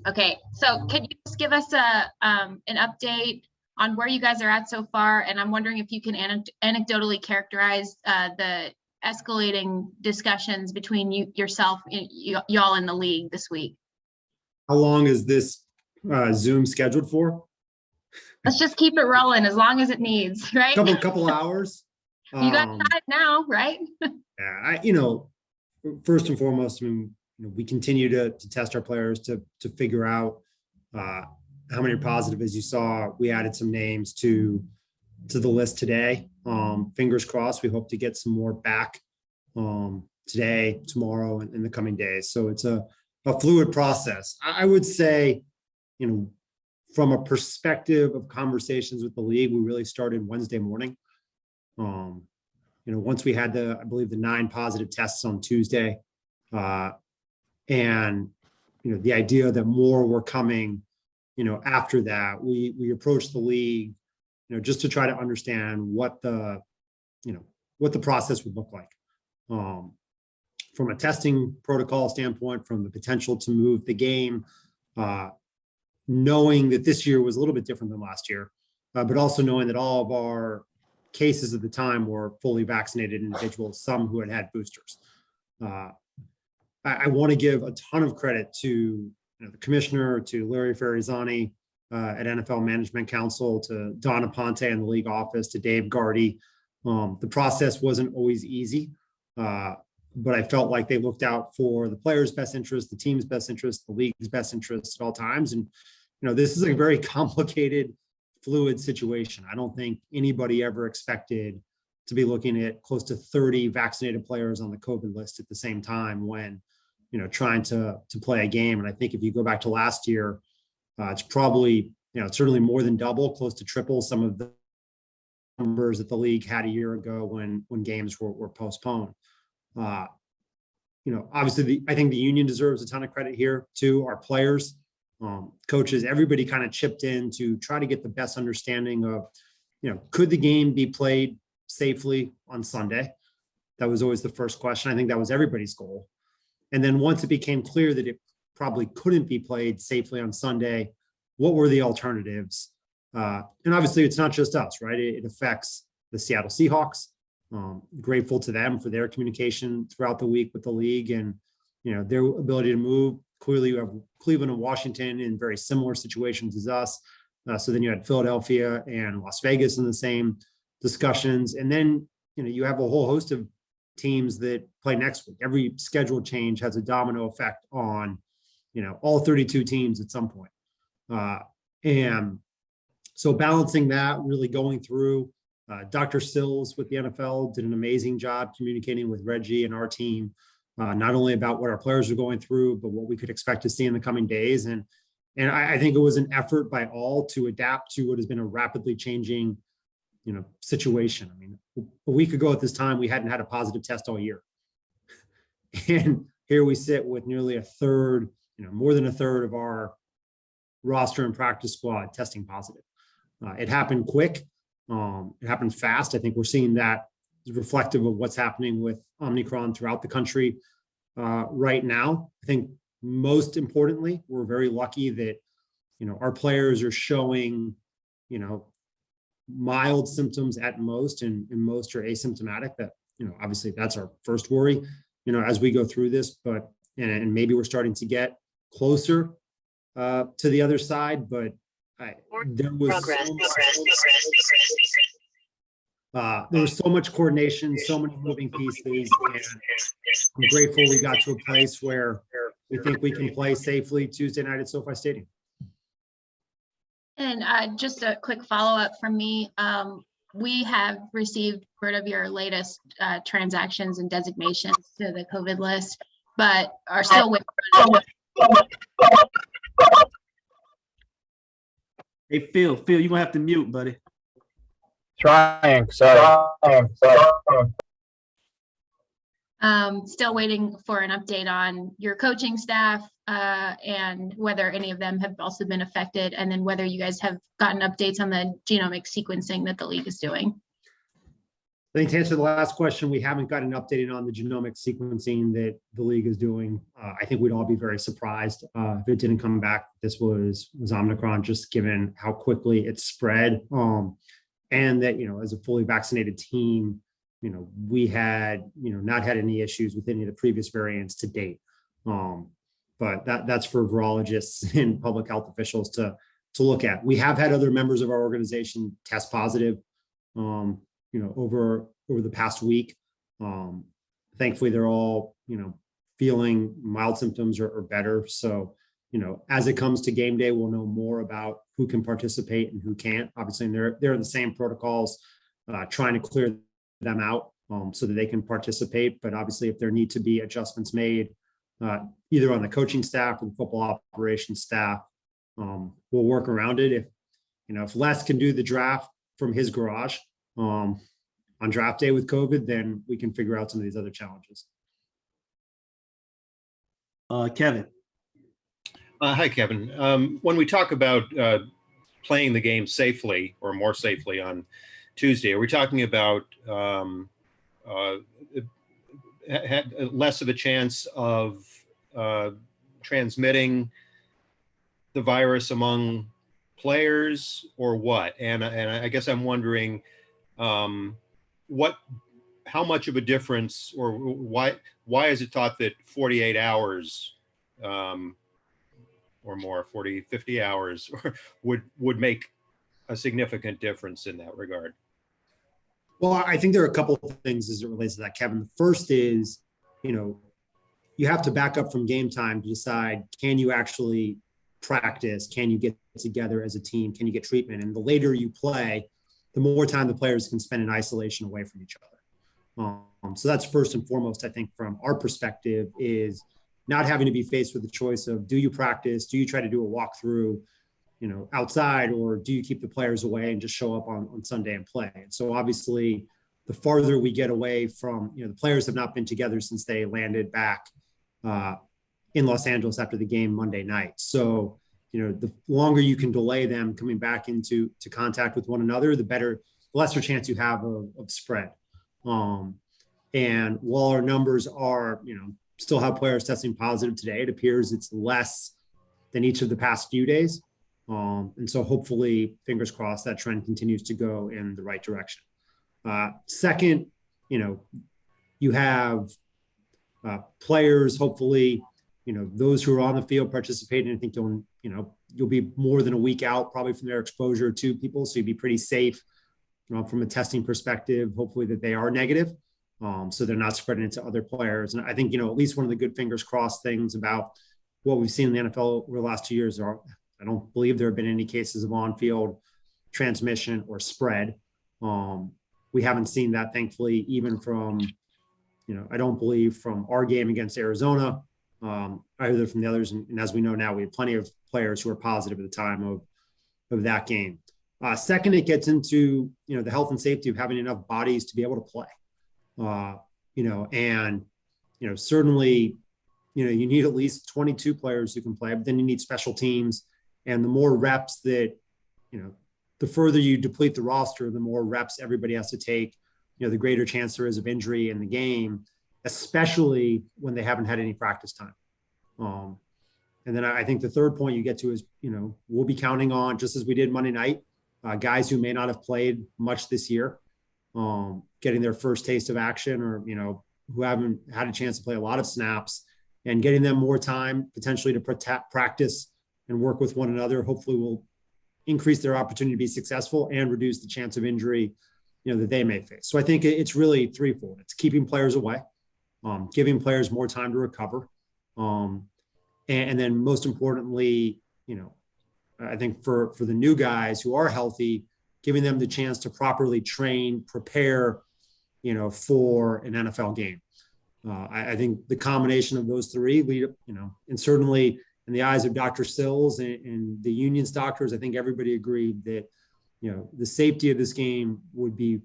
Okay, so can you just give us an update on where you guys are at so far? And I'm wondering if you can anecdotally characterize the escalating discussions between yourself, y'all in the league this week. How long is this Zoom scheduled for? Let's just keep it rolling as long as it needs, right? Couple hours. You got time now, right? Yeah, first and foremost, we continue to test our players to figure out how many are positive. As you saw, we added some names to the list today. Fingers crossed, we hope to get some more back today, tomorrow, and in the coming days. So it's a fluid process. I would say, from a perspective of conversations with the league, we really started Wednesday morning. Once we had I believe the 9 positive tests on Tuesday, and the idea that more were coming, after that, we approached the league, just to try to understand what the process would look like, from a testing protocol standpoint, from the potential to move the game, knowing that this year was a little bit different than last year, but also knowing that all of our cases at the time were fully vaccinated individuals, some who had boosters. I want to give a ton of credit to the commissioner, to Larry Ferrazzani at NFL Management Council, to Donna Ponte in the league office, to Dave Gardy. The process wasn't always easy, but I felt like they looked out for the players' best interest, the team's best interest, the league's best interest at all times. And this is a very complicated, fluid situation. I don't think anybody ever expected to be looking at close to 30 vaccinated players on the COVID list at the same time when, trying to play a game. And I think if you go back to last year, it's probably, it's certainly more than double, close to triple some of the numbers that the league had a year ago when games were postponed. Obviously, I think the union deserves a ton of credit here too. Our players, coaches, everybody kind of chipped in to try to get the best understanding of, could the game be played safely on Sunday? That was always the first question. I think that was everybody's goal. And then once it became clear that it probably couldn't be played safely on Sunday, what were the alternatives? And obviously, it's not just us, right? It affects the Seattle Seahawks. Grateful to them for their communication throughout the week with the league and, their ability to move. Clearly, you have Cleveland and Washington in very similar situations as us. So then you had Philadelphia and Las Vegas in the same discussions. And then, you have a whole host of teams that play next week. Every schedule change has a domino effect on, all 32 teams at some point. And so balancing that, really going through, Dr. Sills with the NFL did an amazing job communicating with Reggie and our team, not only about what our players are going through, but what we could expect to see in the coming days. And I think it was an effort by all to adapt to what has been a rapidly changing, situation. I mean, a week ago at this time, we hadn't had a positive test all year. And here we sit with nearly a third, more than a third of our roster and practice squad testing positive. It happened quick. It happened fast. I think we're seeing that is reflective of what's happening with Omicron throughout the country right now. I think most importantly, we're very lucky that, our players are showing, mild symptoms at most, and most are asymptomatic. That, obviously that's our first worry, as we go through this, but, and maybe we're starting to get closer to the other side, but there was so much coordination, so many moving pieces, and I'm grateful we got to a place where we think we can play safely Tuesday night at SoFi Stadium. And just a quick follow-up from me. We have received word of your latest transactions and designations to the COVID list, but are still waiting. Hey, Phil, you're gonna have to mute, buddy. Trying, sorry. Still waiting for an update on your coaching staff and whether any of them have also been affected, and then whether you guys have gotten updates on the genomic sequencing that the league is doing. I think to answer the last question, we haven't gotten updated on the genomic sequencing that the league is doing. I think we'd all be very surprised if it didn't come back. This was Omicron, just given how quickly it spread. And that, as a fully vaccinated team, we had, not had any issues with any of the previous variants to date. But that's for virologists and public health officials to look at. We have had other members of our organization test positive, over the past week. Thankfully, they're all, feeling mild symptoms or better. So, as it comes to game day, we'll know more about who can participate and who can't. Obviously, they're in the same protocols, trying to clear them out so that they can participate. But obviously, if there need to be adjustments made, either on the coaching staff or the football operations staff, we'll work around it. If Les can do the draft from his garage on draft day with COVID, then we can figure out some of these other challenges. Kevin. Hi, Kevin. When we talk about playing the game safely or more safely on Tuesday, are we talking about less of a chance of transmitting the virus among players, or what? And I guess I'm wondering how much of a difference, or why is it thought that 48 hours or more, 40, 50 hours would make a significant difference in that regard? Well, I think there are a couple of things as it relates to that, Kevin. The first is, you have to back up from game time to decide, can you actually practice? Can you get together as a team? Can you get treatment? And the later you play, the more time the players can spend in isolation away from each other. So that's first and foremost, I think, from our perspective, is not having to be faced with the choice of, do you practice? Do you try to do a walkthrough, outside, or do you keep the players away and just show up on Sunday and play? And so obviously, the farther we get away from, the players have not been together since they landed back in Los Angeles after the game Monday night. So, the longer you can delay them coming back into contact with one another, the lesser chance you have of spread. And while our numbers are, still have players testing positive today, it appears it's less than each of the past few days. And so hopefully, fingers crossed, that trend continues to go in the right direction. Second, you have players, hopefully, those who are on the field participating. I think you'll be more than a week out probably from their exposure to people. So you'd be pretty safe from a testing perspective, hopefully that they are negative. So they're not spreading it to other players. And I think, at least one of the good fingers crossed things about what we've seen in the NFL over the last 2 years are, I don't believe there have been any cases of on-field transmission or spread. We haven't seen that, thankfully, even from, I don't believe from our game against Arizona, either from the others. And as we know now, we have plenty of players who are positive at the time of that game. Second, it gets into, the health and safety of having enough bodies to be able to play. Certainly, you need at least 22 players who can play, but then you need special teams. And the more reps that, the further you deplete the roster, the more reps everybody has to take, the greater chance there is of injury in the game, especially when they haven't had any practice time. And then I think the third point you get to is, we'll be counting on, just as we did Monday night, guys who may not have played much this year, getting their first taste of action, or, who haven't had a chance to play a lot of snaps, and getting them more time potentially to practice and work with one another, hopefully will increase their opportunity to be successful and reduce the chance of injury, that they may face. So I think it's really threefold. It's keeping players away, giving players more time to recover. And then most importantly, I think for the new guys who are healthy, giving them the chance to properly train, prepare, for an NFL game. I think the combination of those three lead, and certainly in the eyes of Dr. Sills and the union's doctors, I think everybody agreed that, the safety of this game would be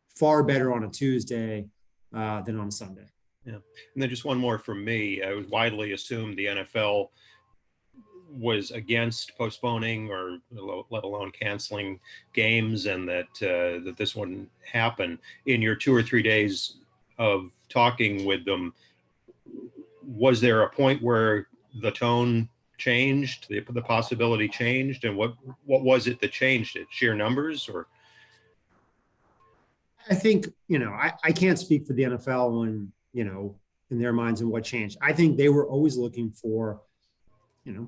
far better on a Tuesday than on a Sunday. Yeah. And then just one more from me. I was widely assumed the NFL was against postponing or let alone canceling games, and that that this wouldn't happen. In your 2 or 3 days of talking with them, was there a point where the tone changed, the possibility changed, and what was it that changed it? Sheer numbers, or? I think, I can't speak for the NFL and, in their minds and what changed. I think they were always looking for,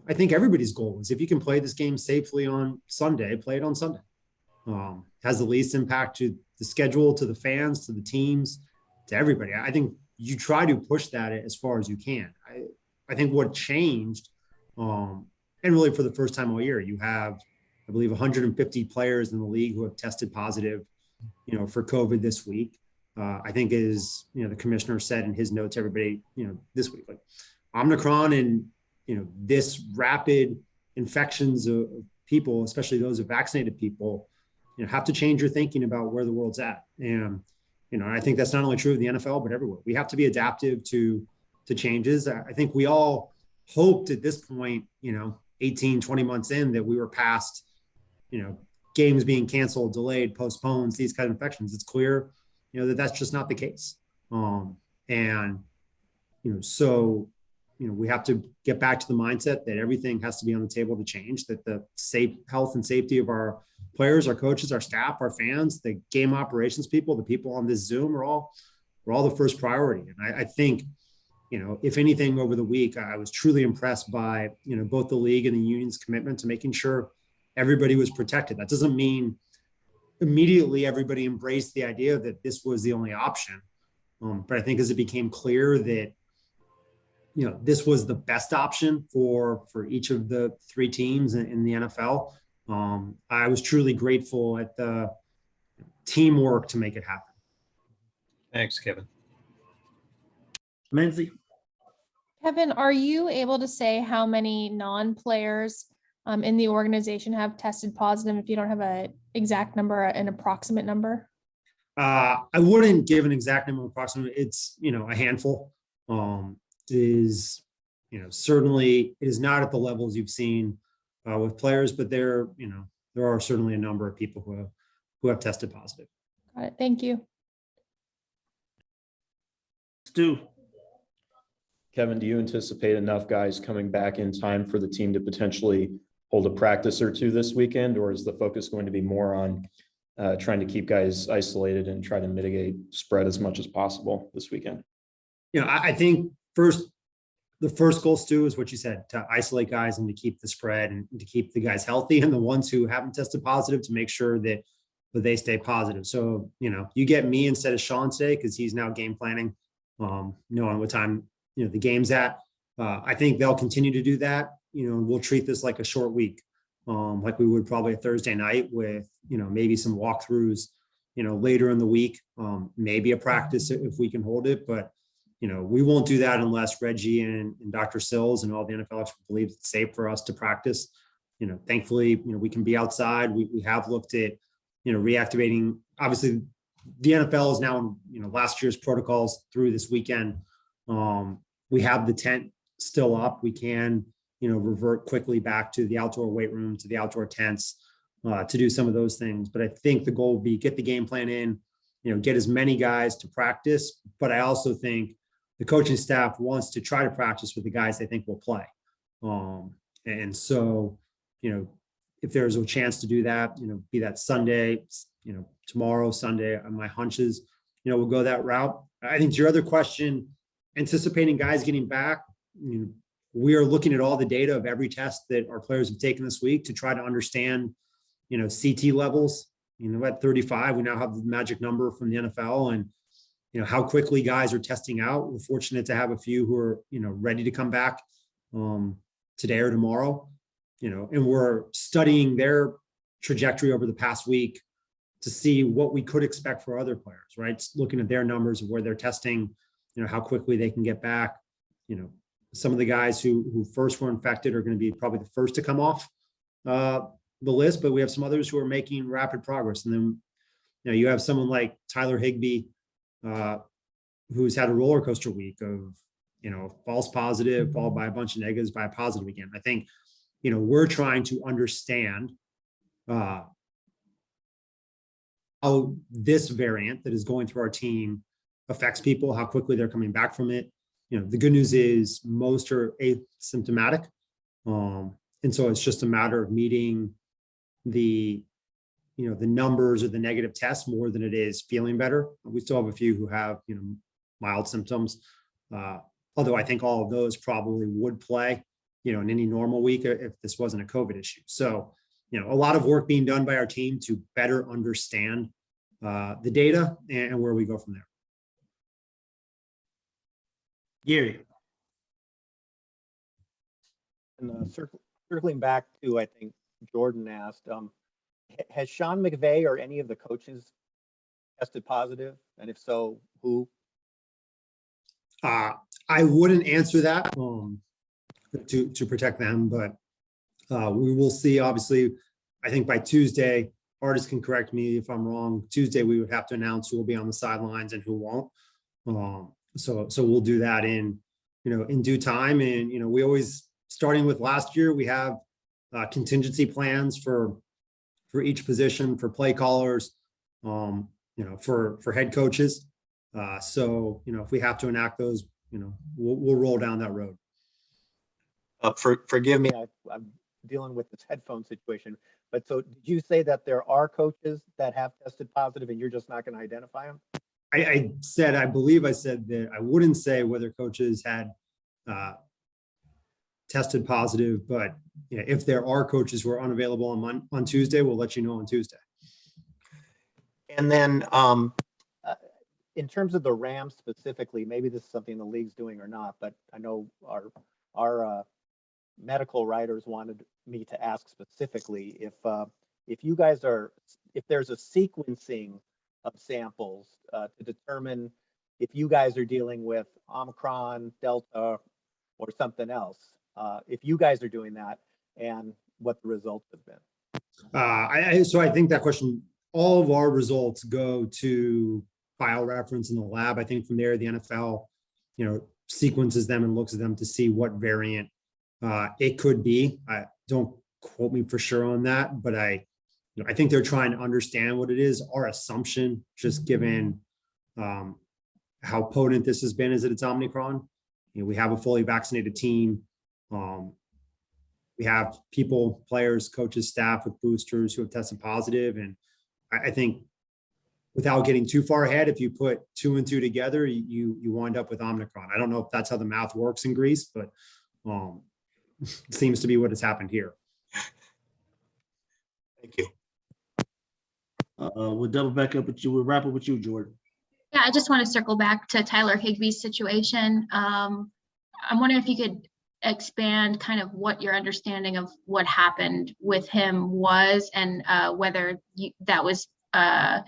I think everybody's goal is if you can play this game safely on Sunday, play it on Sunday. Has the least impact to the schedule, to the fans, to the teams, to everybody. I think you try to push that as far as you can. I think what changed, and really for the first time all year, you have, I believe, 150 players in the league who have tested positive, for COVID this week. I think is, the commissioner said in his notes, everybody, this week, like Omicron and, this rapid infections of people, especially those of vaccinated people, have to change your thinking about where the world's at. And, I think that's not only true of the NFL, but everywhere. We have to be adaptive to changes. I think we all hoped at this point, 18, 20 months in, that we were past, games being canceled, delayed, postponed, these kind of infections. It's clear, that that's just not the case. So, we have to get back to the mindset that everything has to be on the table to change, that the health and safety of our players, our coaches, our staff, our fans, the game operations people, the people on this Zoom we're all the first priority. And I think, if anything over the week, I was truly impressed by, both the league and the union's commitment to making sure everybody was protected. That doesn't mean immediately everybody embraced the idea that this was the only option. But I think as it became clear that, this was the best option for each of the 3 teams in the NFL, I was truly grateful at the teamwork to make it happen. Thanks, Kevin. Lindsay? Kevin, are you able to say how many non-players in the organization have tested positive? If you don't have an exact number, an approximate number? I wouldn't give an exact number approximate. It's, a handful. Certainly it is not at the levels you've seen with players, but there are certainly a number of people who have tested positive. Got it. Thank you. Stu? Kevin, do you anticipate enough guys coming back in time for the team to potentially hold a practice or 2 this weekend, or is the focus going to be more on trying to keep guys isolated and try to mitigate spread as much as possible this weekend? I think the first goal, Stu, is what you said, to isolate guys and to keep the spread and to keep the guys healthy, and the ones who haven't tested positive to make sure that they stay positive. So, you get me instead of Sean today because he's now game planning, knowing what time, the game's at. I think they'll continue to do that. We'll treat this like a short week, like we would probably a Thursday night with, maybe some walkthroughs, later in the week, maybe a practice if we can hold it. But, we won't do that unless Reggie and Dr. Sills and all the NFL experts believe it's safe for us to practice. Thankfully, we can be outside. We have looked at, reactivating. Obviously, the NFL is now in, last year's protocols through this weekend. We have the tent still up. We can, revert quickly back to the outdoor weight room, to the outdoor tents, to do some of those things. But I think the goal would be get the game plan in, get as many guys to practice. But I also think the coaching staff wants to try to practice with the guys they think will play. And so, if there's a chance to do that, be that Sunday, tomorrow, Sunday, my hunches, we'll go that route. I think to your other question, anticipating guys getting back, we are looking at all the data of every test that our players have taken this week to try to understand, CT levels. At 35, we now have the magic number from the NFL, and how quickly guys are testing out. We're fortunate to have a few who are, ready to come back today or tomorrow, and we're studying their trajectory over the past week to see what we could expect for other players, right? Looking at their numbers of where they're testing, how quickly they can get back. Some of the guys who first were infected are going to be probably the first to come off the list, but we have some others who are making rapid progress. And then, you have someone like Tyler Higbee, who's had a roller coaster week of, false positive, followed by a bunch of negatives, by a positive again. I think, we're trying to understand how this variant that is going through our team affects people, how quickly they're coming back from it. The good news is most are asymptomatic. And so it's just a matter of meeting the numbers or the negative tests more than it is feeling better. We still have a few who have, mild symptoms. Although I think all of those probably would play, in any normal week if this wasn't a COVID issue. So, a lot of work being done by our team to better understand the data and where we go from there. Gary. And circling back to, I think Jordan asked, has Sean McVay or any of the coaches tested positive? And if so, who? I wouldn't answer that to protect them, but we will see. Obviously, I think by Tuesday, artists can correct me if I'm wrong. Tuesday, we would have to announce who will be on the sidelines and who won't. So we'll do that in due time. And we always, starting with last year, we have contingency plans for each position, for play callers, for head coaches. So if we have to enact those, we'll roll down that road. Forgive me, I'm dealing with this headphone situation. But so did you say that there are coaches that have tested positive and you're just not going to identify them? I believe I said that I wouldn't say whether coaches had tested positive, but if there are coaches who are unavailable on Tuesday, we'll let you know on Tuesday. And then in terms of the Rams specifically, maybe this is something the league's doing or not, but I know our medical writers wanted me to ask specifically if you guys if there's a sequencing of samples to determine if you guys are dealing with Omicron, Delta, or something else, if you guys are doing that and what the results have been. So I think that question, all of our results go to file reference in the lab. I think from there, the NFL, sequences them and looks at them to see what variant it could be. Don't quote me for sure on that, but I think they're trying to understand what it is. Our assumption, just given how potent this has been, is that it's Omicron. We have a fully vaccinated team. We have people, players, coaches, staff with boosters who have tested positive. And I think without getting too far ahead, if you put 2 and 2 together, you wind up with Omicron. I don't know if that's how the math works in Greece, but it seems to be what has happened here. Thank you. We'll double back up with you. We'll wrap up with you, Jordan. Yeah, I just want to circle back to Tyler Higbee's situation. I'm wondering if you could expand kind of what your understanding of what happened with him was, and whether that was how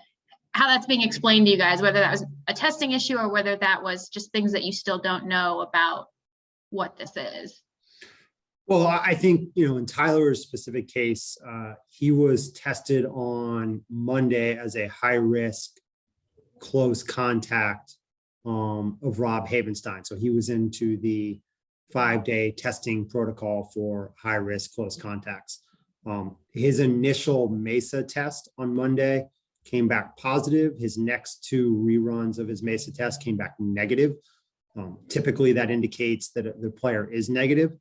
that's being explained to you guys, whether that was a testing issue or whether that was just things that you still don't know about what this is. Well, I think, in Tyler's specific case, he was tested on Monday as a high risk, close contact of Rob Havenstein. So he was into the 5-day testing protocol for high risk, close contacts. His initial MESA test on Monday came back positive. His next 2 reruns of his MESA test came back negative. Typically that indicates that the player is negative.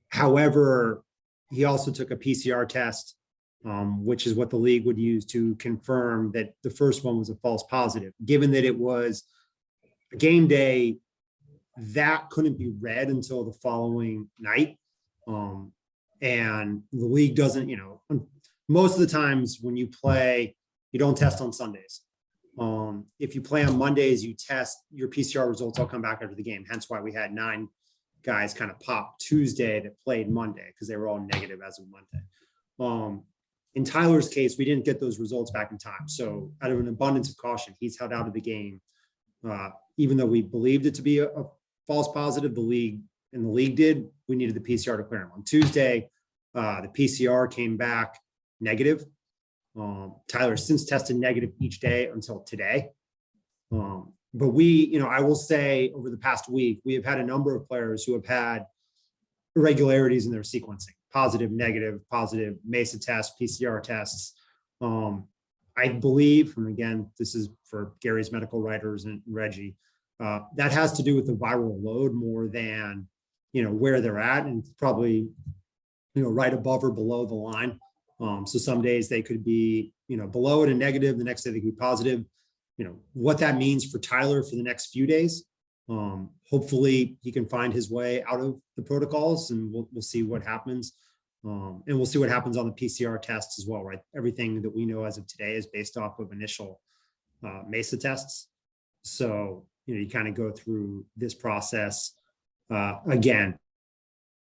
However, he also took a PCR test, which is what the league would use to confirm that the first one was a false positive. Given that it was a game day, that couldn't be read until the following night. And the league doesn't, most of the times when you play, you don't test on Sundays. If you play on Mondays, you test, your PCR results all come back after the game. Hence why we had 9 guys kind of pop Tuesday that played Monday because they were all negative as of Monday. In Tyler's case, we didn't get those results back in time. So out of an abundance of caution, he's held out of the game. Even though we believed it to be a false positive, the league did, we needed the PCR to clear him. On Tuesday, the PCR came back negative. Tyler since tested negative each day until today. But we, I will say over the past week, we have had a number of players who have had irregularities in their sequencing, positive, negative, positive MESA tests, PCR tests. I believe, and again, this is for Gary's medical writers and Reggie, that has to do with the viral load more than, where they're at, and probably, right above or below the line. So some days they could be, below it and negative, the next day they could be positive. What that means for Tyler for the next few days. Hopefully he can find his way out of the protocols, and we'll see what happens. And we'll see what happens on the PCR tests as well, right? Everything that we know as of today is based off of initial MESA tests. So, you kind of go through this process. Again,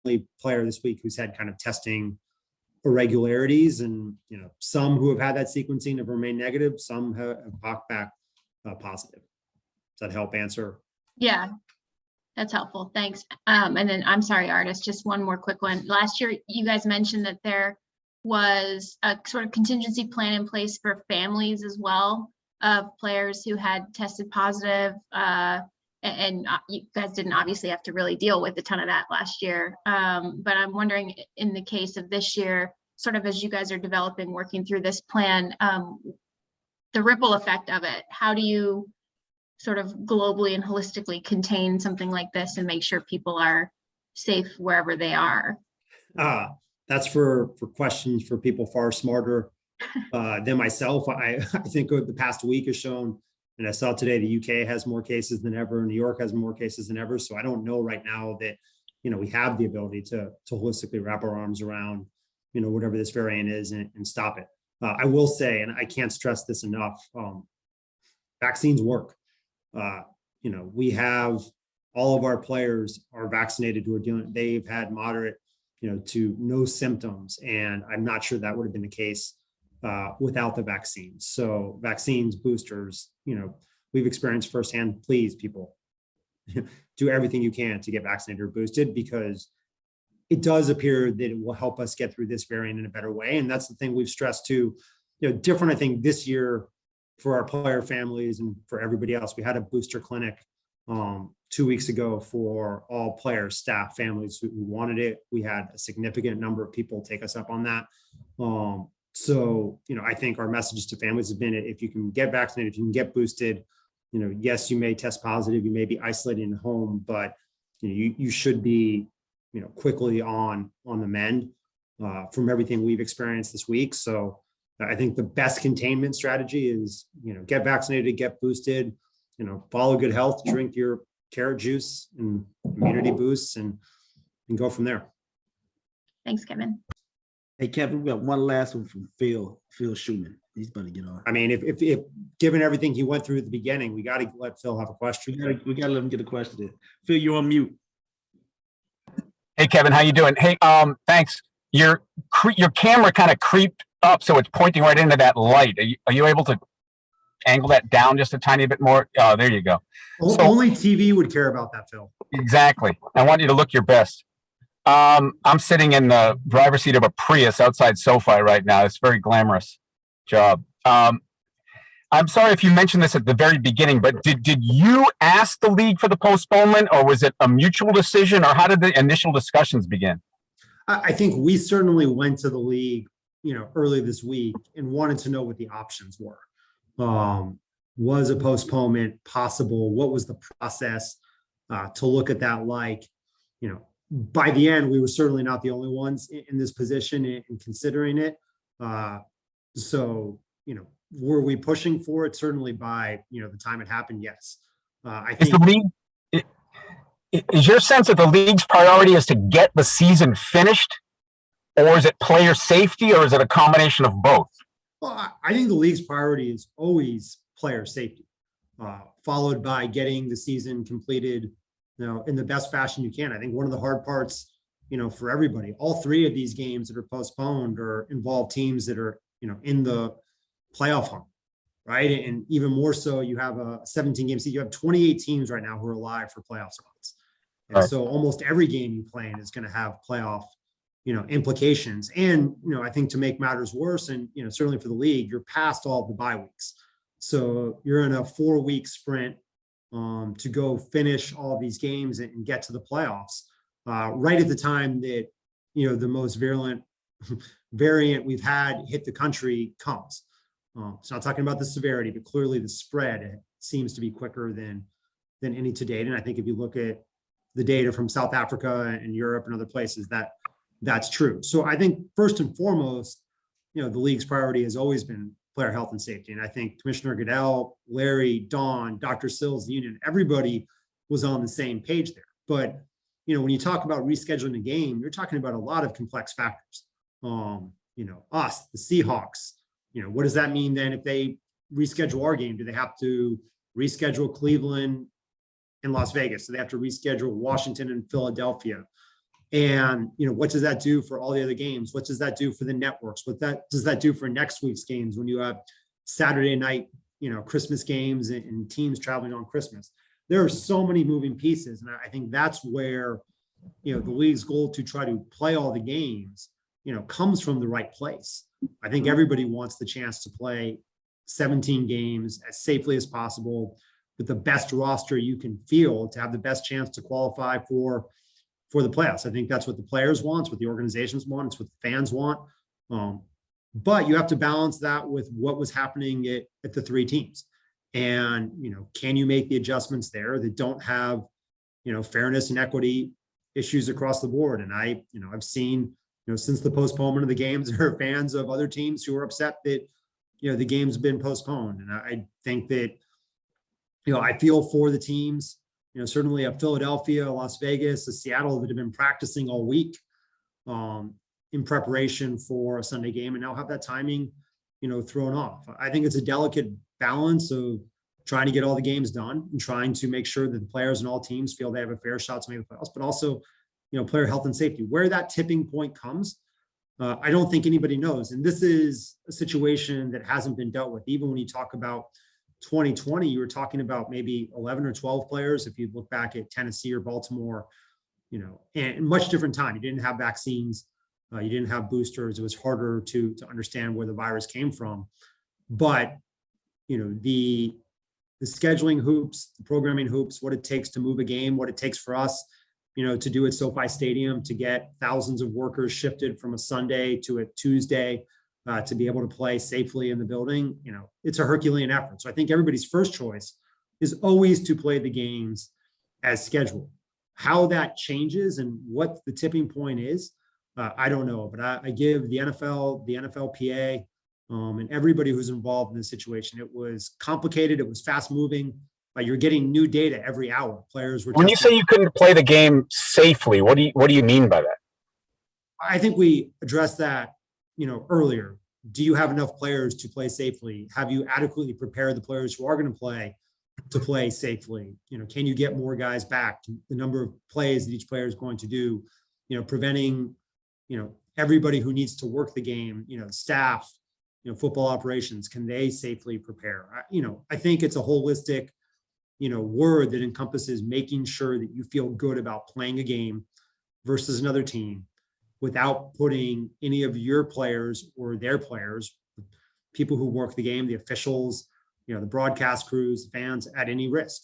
only player this week who's had kind of testing irregularities, and, some who have had that sequencing have remained negative, some have popped back positive. Does that help answer? Yeah, that's helpful. Thanks. And then I'm sorry, Artis, just one more quick one. Last year, you guys mentioned that there was a sort of contingency plan in place for families as well of players who had tested positive. And you guys didn't obviously have to really deal with a ton of that last year. But I'm wondering, in the case of this year, sort of as you guys are developing, working through this plan, the ripple effect of it, how do you sort of globally and holistically contain something like this and make sure people are safe wherever they are? That's for questions for people far smarter than myself. I think the past week has shown, and I saw today, the UK has more cases than ever. New York has more cases than ever. So I don't know right now that, we have the ability to holistically wrap our arms around, whatever this variant is, and stop it. I will say, and I can't stress this enough, vaccines work. We have all of our players are vaccinated who are they've had moderate, to no symptoms. And I'm not sure that would have been the case without the vaccines. So vaccines, boosters, we've experienced firsthand. Please, people, do everything you can to get vaccinated or boosted, because it does appear that it will help us get through this variant in a better way. And that's the thing we've stressed too, different, I think, this year for our player families and for everybody else. We had a booster clinic 2 weeks ago for all players, staff, families who wanted it. We had a significant number of people take us up on that. So, I think our message to families has been, if you can get vaccinated, if you can get boosted, yes, you may test positive, you may be isolated at home, but you should be, quickly on the mend from everything we've experienced this week. So I think the best containment strategy is, get vaccinated, get boosted, follow good health, drink your carrot juice and immunity boosts, and go from there. Thanks, Kevin. Hey, Kevin, we got one last one from Phil Schumann. He's about to get on. I mean, if given everything he went through at the beginning, we got to let Phil have a question. We got to let him get a question in. Phil, you're on mute. Hey, Kevin, how you doing? Hey, thanks. Your camera kind of creeped up, so it's pointing right into that light. Are you able to angle that down just a tiny bit more? Oh, there you go. So, only TV would care about that, Phil. Exactly. I want you to look your best. I'm sitting in the driver's seat of a Prius outside SoFi right now. It's a very glamorous job. I'm sorry if you mentioned this at the very beginning, but did you ask the league for the postponement, or was it a mutual decision, or how did the initial discussions begin? I think we certainly went to the league, early this week and wanted to know what the options were. Was a postponement possible? What was the process to look at that like? By the end, we were certainly not the only ones in this position in considering it. So, were we pushing for it? Certainly by, the time it happened, yes. I think is your sense that the league's priority is to get the season finished, or is it player safety, or is it a combination of both? Well, I think the league's priority is always player safety, followed by getting the season completed, in the best fashion you can. I think one of the hard parts, for everybody, all three of these games that are postponed or involve teams that are, in the playoff hunt, right? And even more so, you have a 17-game season. You have 28 teams right now who are alive for playoff spots. And Right. So almost every game you play in is going to have playoff, implications. And, I think to make matters worse, and, certainly for the league, you're past all the bye weeks. So you're in a 4-week sprint to go finish all these games and get to the playoffs. right at the time that, the most virulent variant we've had hit the country comes. So not talking about the severity, but clearly the spread seems to be quicker than any to date. And I think if you look at the data from South Africa and Europe and other places, that's true. So I think first and foremost, the league's priority has always been player health and safety. And I think Commissioner Goodell, Larry, Don, Dr. Sills, the union, everybody was on the same page there. But, when you talk about rescheduling the game, you're talking about a lot of complex factors. Us, the Seahawks, what does that mean then if they reschedule our game? Do they have to reschedule Cleveland and Las Vegas? Do they have to reschedule Washington and Philadelphia? And, what does that do for all the other games? What does that do for the networks? What does that do for next week's games when you have Saturday night, Christmas games and teams traveling on Christmas? There are so many moving pieces. And I think that's where, the league's goal to try to play all the games, comes from the right place. I think everybody wants the chance to play 17 games as safely as possible with the best roster you can field to have the best chance to qualify for the playoffs. I think that's what the players want, it's what the organizations want, it's what the fans want. But you have to balance that with what was happening at the three teams. And, can you make the adjustments there that don't have, fairness and equity issues across the board? And I've seen, since the postponement of the games, there are fans of other teams who are upset that, the game's been postponed. And I think that, I feel for the teams, certainly of Philadelphia, Las Vegas, Seattle that have been practicing all week in preparation for a Sunday game and now have that timing, thrown off. I think it's a delicate balance of trying to get all the games done and trying to make sure that the players and all teams feel they have a fair shot to make the playoffs, but also, player health and safety. Where that tipping point comes, I don't think anybody knows. And this is a situation that hasn't been dealt with. Even when you talk about 2020, you were talking about maybe 11 or 12 players. If you look back at Tennessee or Baltimore, and much different time. You didn't have vaccines. You didn't have boosters. It was harder to understand where the virus came from. But, the scheduling hoops, the programming hoops, what it takes to move a game, what it takes for us, to do at SoFi Stadium, to get thousands of workers shifted from a Sunday to a Tuesday, to be able to play safely in the building, it's a Herculean effort. So I think everybody's first choice is always to play the games as scheduled. How that changes and what the tipping point is, I don't know. But I give the NFL, the NFLPA, and everybody who's involved in this situation. It was complicated. It was fast moving. You're getting new data every hour. Players were. When you say you couldn't play the game safely, what do you mean by that? I think we addressed that, earlier. Do you have enough players to play safely? Have you adequately prepared the players who are going to play safely? Can you get more guys back? The number of plays that each player is going to do, preventing, everybody who needs to work the game, staff, football operations, can they safely prepare? I think it's a holistic, word that encompasses making sure that you feel good about playing a game versus another team without putting any of your players or their players, people who work the game, the officials, the broadcast crews, fans, at any risk.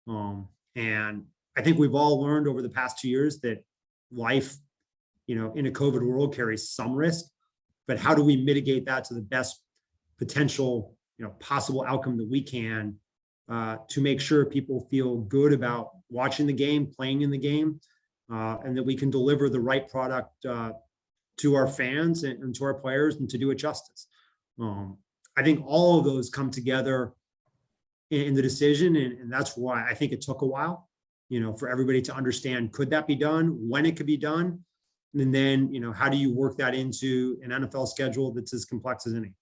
And I think we've all learned over the past 2 years that life, in a COVID world carries some risk, but how do we mitigate that to the best potential, possible outcome that we can, to make sure people feel good about watching the game, playing in the game, and that we can deliver the right product to our fans and to our players and to do it justice. I think all of those come together in the decision. And that's why I think it took a while, for everybody to understand, could that be done, when it could be done? And then, how do you work that into an NFL schedule that's as complex as any?